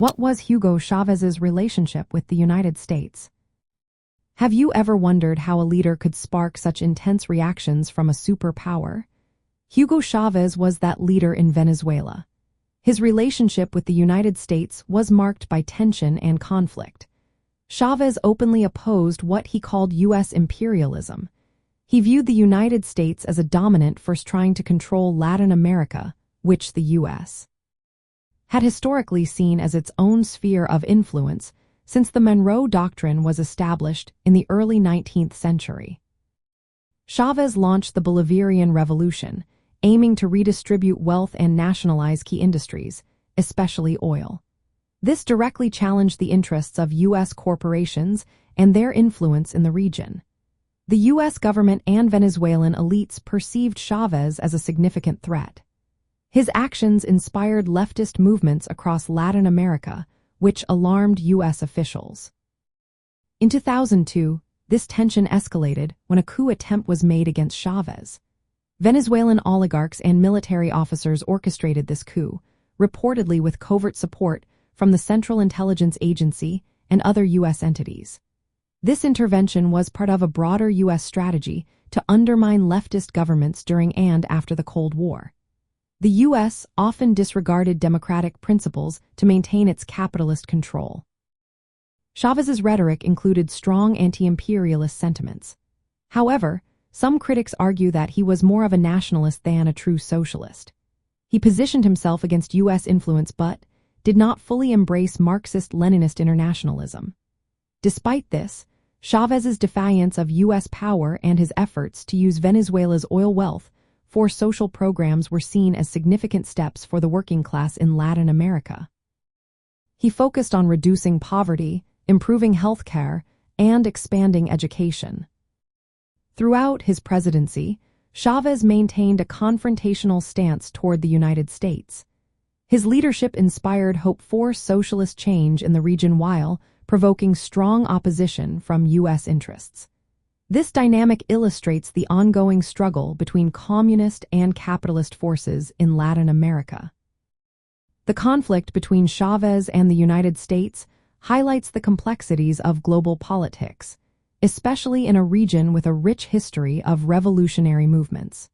What was Hugo Chávez's relationship with the United States? Have you ever wondered how a leader could spark such intense reactions from a superpower? Hugo Chávez was that leader in Venezuela. His relationship with the United States was marked by tension and conflict. Chávez openly opposed what he called U.S. imperialism. He viewed the United States as a dominant force trying to control Latin America, which the U.S. had historically seen as its own sphere of influence since the Monroe Doctrine was established in the early 19th century. Chávez launched the Bolivarian Revolution, aiming to redistribute wealth and nationalize key industries, especially oil. This directly challenged the interests of U.S. corporations and their influence in the region. The U.S. government and Venezuelan elites perceived Chávez as a significant threat. His actions inspired leftist movements across Latin America, which alarmed U.S. officials. In 2002, this tension escalated when a coup attempt was made against Chávez. Venezuelan oligarchs and military officers orchestrated this coup, reportedly with covert support from the Central Intelligence Agency and other U.S. entities. This intervention was part of a broader U.S. strategy to undermine leftist governments during and after the Cold War. The U.S. often disregarded democratic principles to maintain its capitalist control. Chávez's rhetoric included strong anti-imperialist sentiments. However, some critics argue that he was more of a nationalist than a true socialist. He positioned himself against U.S. influence but did not fully embrace Marxist-Leninist internationalism. Despite this, Chávez's defiance of U.S. power and his efforts to use Venezuela's oil wealth for social programs were seen as significant steps for the working class in Latin America. He focused on reducing poverty, improving health care, and expanding education. Throughout his presidency, Chávez maintained a confrontational stance toward the United States. His leadership inspired hope for socialist change in the region while provoking strong opposition from U.S. interests. This dynamic illustrates the ongoing struggle between communist and capitalist forces in Latin America. The conflict between Chávez and the United States highlights the complexities of global politics, especially in a region with a rich history of revolutionary movements.